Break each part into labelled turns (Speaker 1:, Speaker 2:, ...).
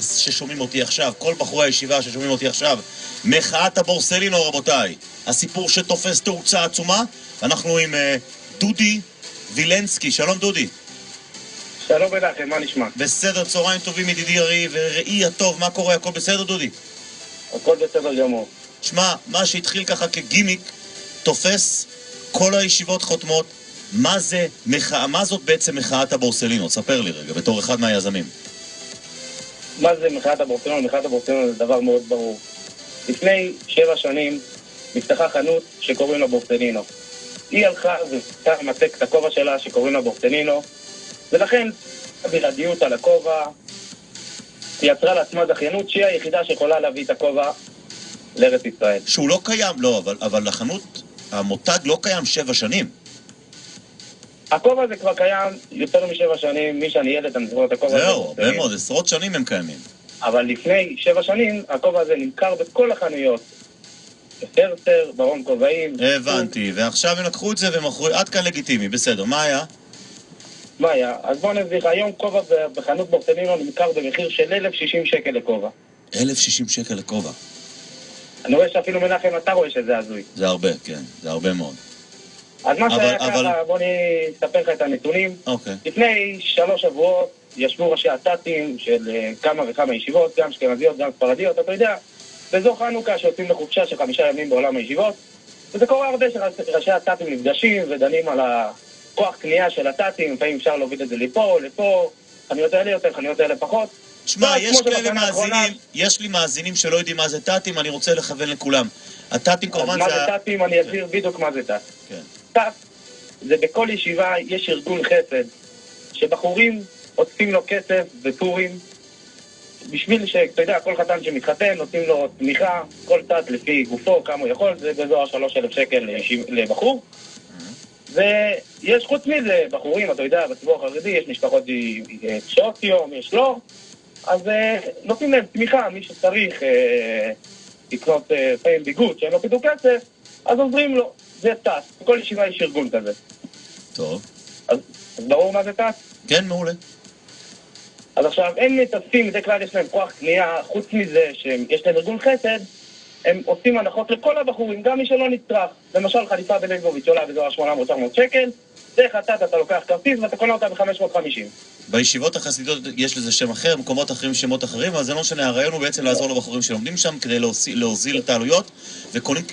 Speaker 1: ששומעים אותי עכשיו, כל בחורי הישיבה ששומעים אותי עכשיו, מחאת הבורסלינו, רבותיי. הסיפור שתופס תאוצה עצומה. אנחנו עם דודי וילנסקי. שלום דודי.
Speaker 2: שלום בלכם, מה נשמע?
Speaker 1: בסדר, צהריים טובים ידידי ירי וראי הטוב, מה קורה? הכל בסדר דודי?
Speaker 2: הכל בסדר גמור.
Speaker 1: שמע, מה שהתחיל ככה כגימיק תופס, כל הישיבות חותמות. מה זה מחאה? מה זאת בעצם מחאת הבורסלינו? ספר לי רגע, בתור אחד מהיזמים.
Speaker 2: מה זה מחאת הבורסלינו? מחאת הבורסלינו זה דבר מאוד ברור. לפני 7 שנים נפתחה חנות שקוראים לה בורסלינו. היא הלכה ופתחה מצק את הכובע שלה שקוראים לה בורסלינו, ולכן בלעדיות על הכובע היא יצרה לעצמה זכיינות שהיא היחידה שיכולה להביא את הכובע לארץ ישראל.
Speaker 1: שהוא לא קיים, לא, אבל החנות, המותג לא קיים 7 שנים.
Speaker 2: הכובע הזה כבר קיים יותר מ7 שנים, מי שאני ילד, אני זוכר את הכובע הזה.
Speaker 1: זהו, הרבה מאוד, עשרות שנים הם קיימים.
Speaker 2: אבל לפני 7 שנים, הכובע הזה נמכר בכל החנויות. בסרסר, ברון כובעים.
Speaker 1: הבנתי, ועכשיו הם לקחו את זה ומכרו, עד כאן לגיטימי, בסדר, מה היה?
Speaker 2: מה היה? אז בואו נזכיר, היום כובע בחנות בורסלינו נמכר במחיר של 1,060 שקל לכובע.
Speaker 1: 1,060 שקל לכובע.
Speaker 2: אני רואה שאפילו מנחם, אתה רואה שזה הזוי.
Speaker 1: זה הרבה, כן, זה הרבה מאוד.
Speaker 2: אז מה שהיה ככה, בוא נספר לך את הנתונים.
Speaker 1: אוקיי.
Speaker 2: לפני 3 שבועות ישבו ראשי הת"תים של כמה וכמה ישיבות, גם אשכנזיות, גם ספרדיות, אתה יודע, באזור חנוכה שיוצאים לחופשה של 5 ימים בעולם הישיבות, וזה קורה הרבה שראשי הת"תים נפגשים ודנים על הכוח קנייה של הת"תים, לפעמים אפשר להוביל את זה לפה, חנויות האלה יותר, חנויות האלה פחות.
Speaker 1: תשמע, יש לי מאזינים שלא יודעים מה זה ת"תים, אני רוצה לכוון לכולם. הת"תים כמובן זה...
Speaker 2: מה זה ת"תים? אני אסביר בדיוק מה זה ת"ת. ת"ת זה בכל ישיבה יש ארגון חסד, שבחורים עושים לו כסף ופורים, בשביל שאתה יודע, כל חתן שמתחתן נותנים לו תמיכה, כל ת"ת לפי גופו, כמה הוא יכול, זה באזור 3,000 שקל לבחור. ויש חוץ מזה, בחורים, אתה יודע, בציבור החרדי יש משפחות שעות יום, יש לא, אז נותנים להם תמיכה, מי שצריך לקנות פעמים ביגוד, שאין לו פתאום כסף, אז עוזרים לו, זה ת"ת, בכל ישיבה יש ארגון כזה.
Speaker 1: טוב.
Speaker 2: אז ברור מה זה ת"ת?
Speaker 1: כן, מעולה.
Speaker 2: אז עכשיו, הם מתאספים, בדרך כלל יש להם כוח קנייה, חוץ מזה שיש להם ארגון חסד, הם עושים הנחות לכל הבחורים, גם מי שלא נצטרך. למשל, חליפה בלייבוביץ' עולה באזור 800-900 שקל, דרך הת"ת אתה לוקח כרטיס ואתה קונה אותה ב-550.
Speaker 1: בישיבות החסידות יש לזה שם אחר, מקומות אחרים, שמות אחרים, אז זה לא משנה, הרעיון הוא בעצם לעזור לבחורים שלומדים שם כדי להוזיל את העלויות,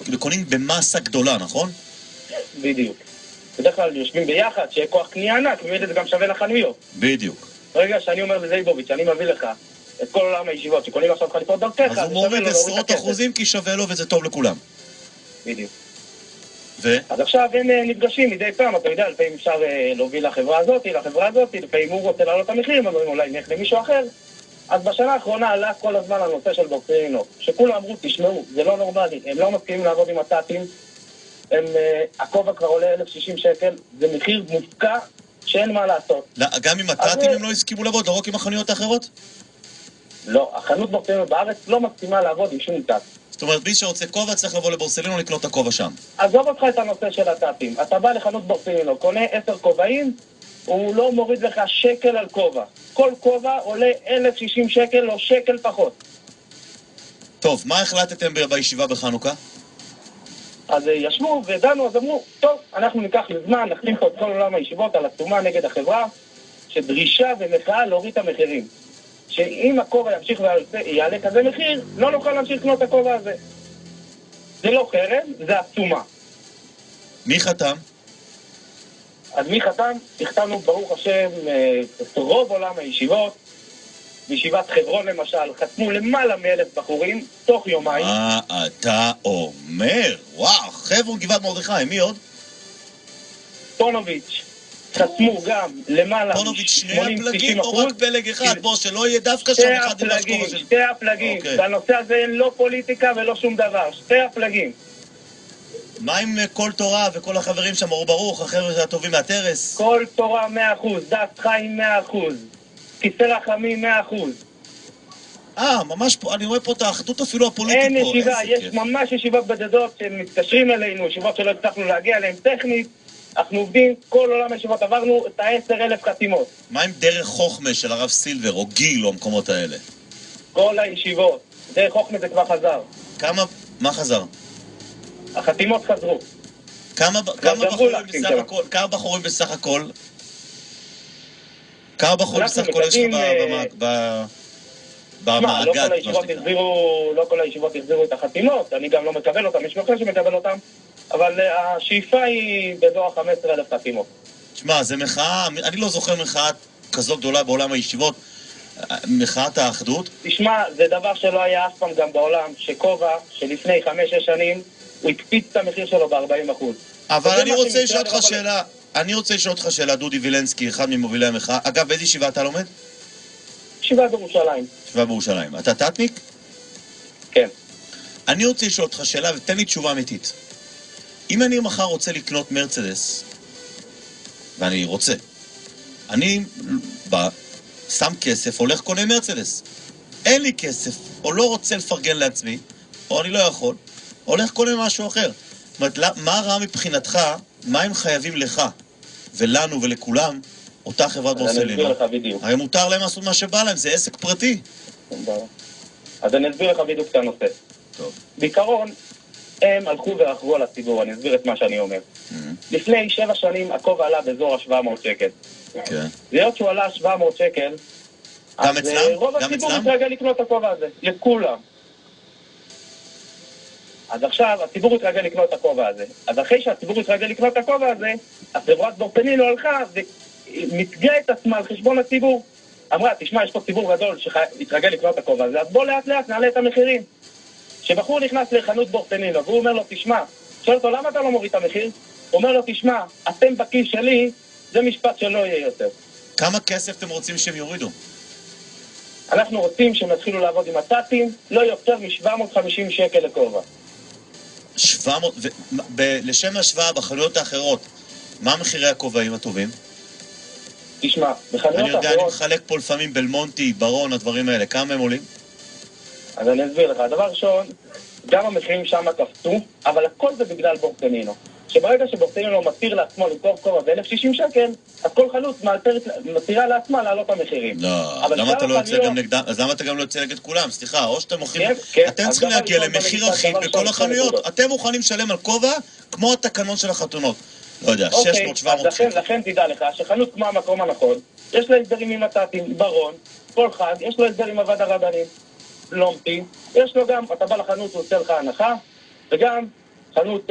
Speaker 1: וקונים במסה גדולה, נכון?
Speaker 2: בדיוק. בדרך כלל יושבים ביחד, שיהיה כוח קנייה ענק, באמת זה גם שווה לחנויות.
Speaker 1: בדיוק.
Speaker 2: ברגע שאני אומר לזייבוביץ', אני מביא לך את כל עולם הישיבות שקונים עכשיו חליפות דרכך,
Speaker 1: אז הוא מוריד עשרות אחוזים כי שווה לו וזה טוב לכולם.
Speaker 2: בדיוק. אז עכשיו הם נפגשים מדי פעם, אתה יודע, לפעמים אפשר להוביל לחברה הזאת, לפעמים הוא רוצה להעלות את המחירים, אז אולי נלך למישהו אחר. אז בשנה האחרונה עלה כל הזמן הנושא של בורסלינו, שכולם אמרו, תשמעו, זה לא נורמלי, הם לא מסכימים לעבוד עם הת"תים, הכובע כבר עולה 1,060 שקל, זה מחיר מופקע שאין מה לעשות.
Speaker 1: גם עם הת"תים הם לא הסכימו לעבוד, לא רק עם החנויות האחרות?
Speaker 2: לא, החנות בורסלינו בארץ לא מסכימה לעבוד עם שום ת"ת.
Speaker 1: זאת אומרת, מי שרוצה כובע צריך לבוא לבורסלינו לקנות את הכובע שם.
Speaker 2: עזוב אותך את הנושא של הת"תים. אתה בא לחנות בורסלינו, קונה 10 כובעים, הוא לא מוריד לך שקל על כובע. כל כובע עולה 1,060 שקל או שקל פחות.
Speaker 1: טוב, מה החלטתם בישיבה בחנוכה?
Speaker 2: אז ישבו ודנו, אז אמרו, טוב, אנחנו ניקח לזמן, נחתים פה את כל עולם הישיבות על עצומה נגד החברה, שדרישה ומחאה להוריד את המחירים. שאם הכובע ימשיך ויעלה כזה מחיר, לא נוכל להמשיך לקנות את הכובע הזה. זה לא חרם, זה עצומה.
Speaker 1: מי חתם?
Speaker 2: אז מי חתם? החתמנו ברוך השם את רוב עולם הישיבות, בישיבת חברון למשל, חתמו למעלה מ1,000 בחורים, תוך יומיים.
Speaker 1: מה אתה אומר? וואו, חברון גבעת מרדכי, מי עוד?
Speaker 2: פונוביץ'. חתמו גם למעלה
Speaker 1: פונוביץ' שני הפלגים או רק פלג אחד? בוא, שלא יהיה דווקא שם אחד עם השקורה של...
Speaker 2: שתי הפלגים. בנושא הזה אין לא פוליטיקה ולא שום דבר. שתי הפלגים.
Speaker 1: מה עם כל תורה וכל החברים שם, אור ברוך, החבר'ה הטובים מהטרס?
Speaker 2: כל תורה 100%, דת חיים 100%, כיסא רחמים 100%.
Speaker 1: ממש פה, אני רואה פה את האחדות אפילו הפוליטית פה.
Speaker 2: אין ישיבה, יש ממש ישיבות בודדות שמתקשרים אלינו, ישיבות שלא הצלחנו להגיע אליהן טכנית. אנחנו עובדים, כל עולם הישיבות עברנו את ה10,000 חתימות.
Speaker 1: מה עם דרך חוכמה של הרב סילבר או גיל או המקומות האלה?
Speaker 2: כל הישיבות. דרך חוכמה זה כבר חזר.
Speaker 1: מה חזר?
Speaker 2: החתימות חזרו.
Speaker 1: כמה בחורים בסך הכל? כמה בחורים בסך הכל יש לך במאגד?
Speaker 2: לא כל הישיבות החזירו את החתימות, אני גם לא מקבל אותם, יש מחר שמקבל אותם, אבל השאיפה היא באזור 15,000 חתימות.
Speaker 1: תשמע, זה מחאה, אני לא זוכר מחאה כזו גדולה בעולם הישיבות, מחאת האחדות. תשמע,
Speaker 2: זה דבר שלא היה אף פעם גם בעולם, שכובע שלפני 5-6 שנים, הוא הקפיץ את המחיר שלו ב-40%.
Speaker 1: אבל אני רוצה לשאול אותך שאלה, דודי וילנסקי, אחד ממובילי המחאה. אגב, באיזה ישיבה אתה לומד?
Speaker 2: ישיבה בירושלים.
Speaker 1: ישיבה בירושלים. אתה טטניק?
Speaker 2: כן.
Speaker 1: אני רוצה לשאול אותך שאלה ותן לי תשובה אמיתית. אם אני מחר רוצה לקנות מרצדס, ואני רוצה, אני שם כסף, הולך קונה מרצדס. אין לי כסף, או לא רוצה לפרגן לעצמי, או אני לא יכול, הולך קונה משהו אחר. זאת אומרת, מה רע מבחינתך, מה הם חייבים לך, ולנו ולכולם, אותה חברת בורסלינו?
Speaker 2: אני אסביר לך בדיוק.
Speaker 1: הרי מותר להם לעשות מה שבא להם, זה עסק פרטי.
Speaker 2: אז אני אסביר לך בדיוק את הנושא.
Speaker 1: טוב.
Speaker 2: בעיקרון, הם הלכו ואחרו על הציבור, אני אסביר את מה שאני אומר. לפני 7 שנים, הכובע עלה באזור ה-700 שקל.
Speaker 1: כן.
Speaker 2: להיות שהוא עלה 700 שקל,
Speaker 1: גם אצלם?
Speaker 2: רוב הציבור מתרגל לקנות את הכובע הזה, לכולם. אז עכשיו הציבור התרגל לקנות את הכובע הזה. אז אחרי שהציבור התרגל לקנות את הכובע הזה, החברת בורסלינו הלכה ומתגאה את עצמה על חשבון הציבור. אמרה, תשמע, יש פה ציבור גדול שהתרגל לקנות את הכובע הזה, אז בוא לאט לאט נעלה את המחירים. כשבחור נכנס לחנות בורסלינו והוא אומר לו, תשמע, שואל אותו, למה אתה לא מוריד את המחיר? הוא אומר לו, תשמע, אתם בכיס שלי, זה משפט שלא יהיה יותר.
Speaker 1: כמה כסף אתם רוצים שהם יורידו?
Speaker 2: אנחנו רוצים שהם יתחילו לעבוד עם הטאטים, לא יותר מ-750 שקל לכובע.
Speaker 1: 700, לשם השוואה בחנויות האחרות, מה מחירי הכובעים הטובים?
Speaker 2: תשמע, בחנויות האחרות...
Speaker 1: אני יודע, אני מחלק פה לפעמים בלמונטי, ברון, הדברים האלה, כמה הם עולים?
Speaker 2: אז אני אסביר לך, הדבר ראשון, גם המחירים שם קפצו, אבל הכל זה בגלל בורסלינו. שברגע שבורסלינו מתיר לעצמו למכור כובע ב-1,060 שקל, אז כל חנות מתירה לעצמה לעלות המחירים.
Speaker 1: לא, למה אתה לא יוצא גם נגדם? אז למה אתה גם לא יוצא נגד כולם? סליחה, או שאתם מוכרים... אתם צריכים להגיע למחיר אחיד בכל החנויות. אתם מוכנים לשלם על כובע כמו התקנון של החתונות. לא יודע, 600-700 שקל.
Speaker 2: לכן תדע לך שחנות כמו המקום הנכון, יש לה הסדרים עם הטאטים, ברון, כל חג, יש לו הסדרים עם הוועד הרבנים, לומפי, יש לו גם, אתה בא לחנות, הוא עושה לך הנחה, וגם חנות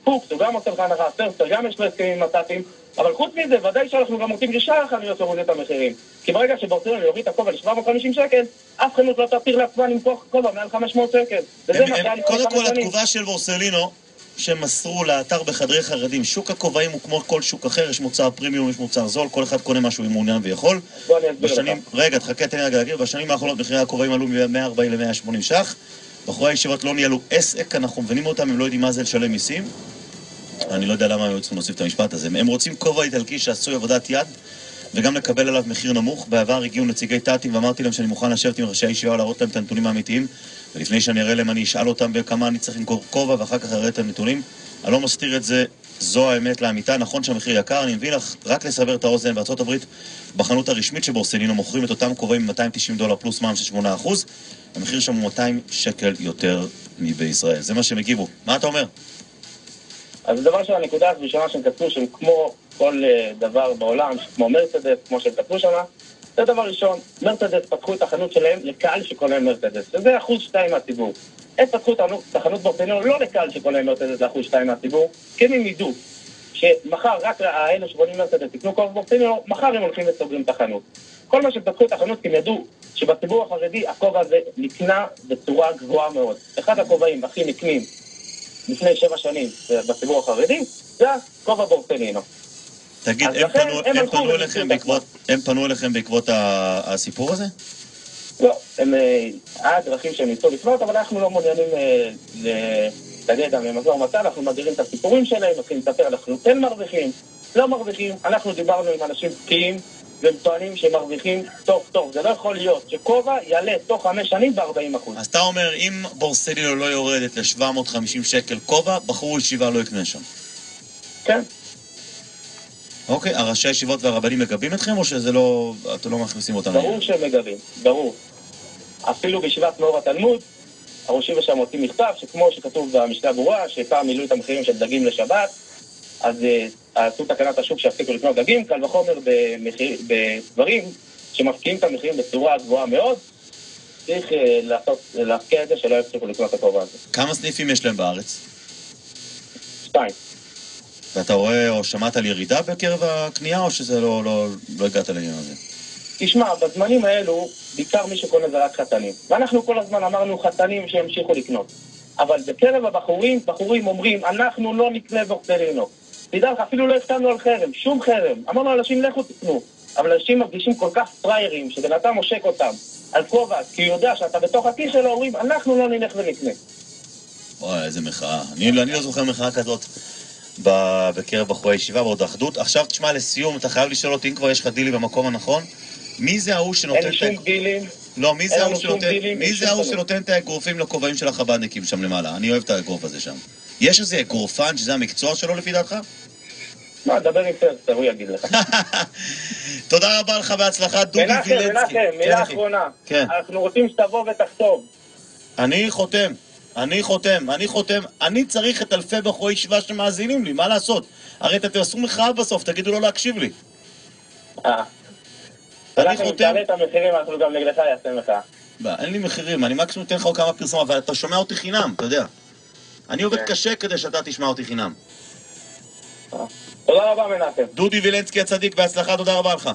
Speaker 2: פוקס, הוא גם עושה לך הנחה, סרסר, גם יש לו הסכמים עם הטאטים, אבל חוץ מזה, ודאי שאנחנו גם רוצים לשאר החנויות להוריד את המחירים. כי ברגע שבורסלינו יוריד את הכובע ל-750 שקל, אף חנות לא תתיר לעצמה למכור כובע מעל 500 שקל.
Speaker 1: קודם כל, התגובה של בורסלינו, שמסרו לאתר בחדרי חרדים, שוק הכובעים הוא כמו כל שוק אחר, יש מוצר פרימיום, יש מוצר זול, כל אחד קונה משהו אם מעוניין ויכול.
Speaker 2: בוא אני אסביר לך.
Speaker 1: רגע, תחכה, תן לי רגע להגיד, בשנים האחרונות מחירי הכובעים עלו מ-140 ל-180 ש"ח. בחורי הישיבות לא ניהלו עסק, אנחנו מבינים אותם, הם לא יודעים מה זה לשלם מיסים. אני לא יודע למה הם צריכים להוסיף את המשפט הזה. הם רוצים כובע איטלקי שעשוי עבודת יד, וגם לקבל עליו מחיר נמוך. בעבר הגיעו נציגי טאטים ואמרתי להם שאני מוכן לשבת עם ראשי הישיבה להראות להם את הנתונים האמיתיים, ולפני שאני אראה להם אני אשאל אותם בכמה אני צריך למכור כובע ואחר כך אראה את הנתונים. אני לא מסתיר את זה, זו האמת לאמיתה. נכון שהמחיר יקר, אני מבין לך, רק לסבר את האוזן, בארצות הברית, בחנות הרשמית שבורסלינו מוכרים את אותם כובעים $290 פלוס מע"מ של 8%. המחיר שם הוא 200 שקל יותר מבישראל. זה מה שהם הגיבו. מה אתה אומר?
Speaker 2: אז הדבר של הנקודה הראשונה שהם כתבו, שהם כמו כל דבר בעולם, כמו מרצדס, כמו שהם כתבו שם, זה דבר ראשון, מרצדס פתחו את החנות שלהם לקהל שקונה מרצדס, וזה 1% מהציבור. הם פתחו את החנות בורסלינו לא לקהל שקונה מרצדס ל1% מהציבור, כי הם ידעו שמחר רק האלה שבונים מרצדס יקנו כובע בורסלינו, מחר הם הולכים וסוגרים את החנות. כל מה שפתחו את החנות כי הם ידעו שבציבור החרדי הכובע הזה נקנה בצורה גבוהה מאוד. אחד הכובעים הכי נקנים לפני 7 שנים בציבור החרדי, זה כובע בורסלינו.
Speaker 1: תגיד, הם פנו אליכם בעקבות הסיפור הזה?
Speaker 2: לא, היה דרכים שהם ניסו לפנות, אבל אנחנו לא מעוניינים להגיד גם במזור מצב, אנחנו מגדירים את הסיפורים שלהם, מתחילים לספר, אנחנו כן מרוויחים, לא מרוויחים, אנחנו דיברנו עם אנשים בקיאים, והם טוענים שהם מרוויחים טוב. זה לא יכול להיות שכובע יעלה תוך 5 שנים ב-40%.
Speaker 1: אז אתה אומר, אם בורסלינו לא יורדת ל-750 שקל כובע, בחור ישיבה לא יקנה שם.
Speaker 2: כן.
Speaker 1: אוקיי, הראשי הישיבות והרבנים מגבים אתכם, או שזה לא, אתם לא מכניסים אותם?
Speaker 2: ברור שהם מגבים, ברור. אפילו בישיבת מאור התלמוד, הראש ישיבה שם הוציא מכתב, שכמו שכתוב במשנה ברורה, שפעם מילאו את המחירים של דגים לשבת, אז עשו תקנת השוק שהפסיקו לקנות דגים, קל וחומר בדברים שמפקיעים את המחירים בצורה גבוהה מאוד, צריך להפקיע את זה שלא יפסיקו לקנות את הכובע הזה.
Speaker 1: כמה סניפים יש להם בארץ?
Speaker 2: 2.
Speaker 1: ואתה רואה או שמעת על ירידה בקרב הקנייה, או שזה לא הגעת לעניין הזה?
Speaker 2: תשמע, בזמנים האלו, בעיקר מי שקונה זה רק חתנים. ואנחנו כל הזמן אמרנו חתנים שהמשיכו לקנות. אבל בקרב הבחורים, בחורים אומרים, אנחנו לא נקנה ווקטרינו. תדע לך, אפילו לא הסכמנו על חרם, שום חרם. אמרנו אנשים לכו תקנו. אבל אנשים מרגישים כל כך פריירים, שבן אדם מושק אותם על כובע, כי הוא יודע שאתה בתוך הכיס שלו, אומרים, אנחנו לא נלך ונקנה.
Speaker 1: וואי, איזה מחאה. אני לא זוכר מחאה כזאת בקרב בחורי הישיבה, בעוד אחדות. עכשיו תשמע, לסיום, אתה חייב לשאול אותי, אם כבר יש לך דילים במקום הנכון, מי זה ההוא שנותן...
Speaker 2: אין שום דילים.
Speaker 1: לא, מי זה ההוא שנותן את האגרופים לכובעים של החב"דניקים שם למעלה? אני אוהב את האגרוף הזה שם. יש איזה אגרופן שזה המקצוע שלו לפי דעתך?
Speaker 2: מה, דבר עם פרסטר, הוא יגיד לך.
Speaker 1: תודה רבה לך, בהצלחה, דודי וילנסקי.
Speaker 2: מנחם, מילה אחרונה. אנחנו רוצים שתבוא ותחתום.
Speaker 1: אני חותם. אני צריך את אלפי בחורי ישיבה שמאזינים לי, מה לעשות? הרי אתם תעשו מחאה בסוף, תגידו לו להקשיב לי.
Speaker 2: אני חותם. תעלה את המחירים, אנחנו גם נגדך יעשה מחאה.
Speaker 1: אין לי מחירים, אני מקסימום אתן לך עוד כמה פרסומה, אבל אתה שומע אותי חינם, אתה יודע. אני עובד קשה כדי שאתה תשמע אותי חינם.
Speaker 2: תודה רבה, מנחם.
Speaker 1: דודי וילנסקי הצדיק, בהצלחה, תודה רבה לך.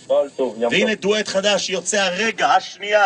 Speaker 2: כל טוב, יום טוב.
Speaker 1: והנה דואט חדש שיוצא הרגע, השנייה.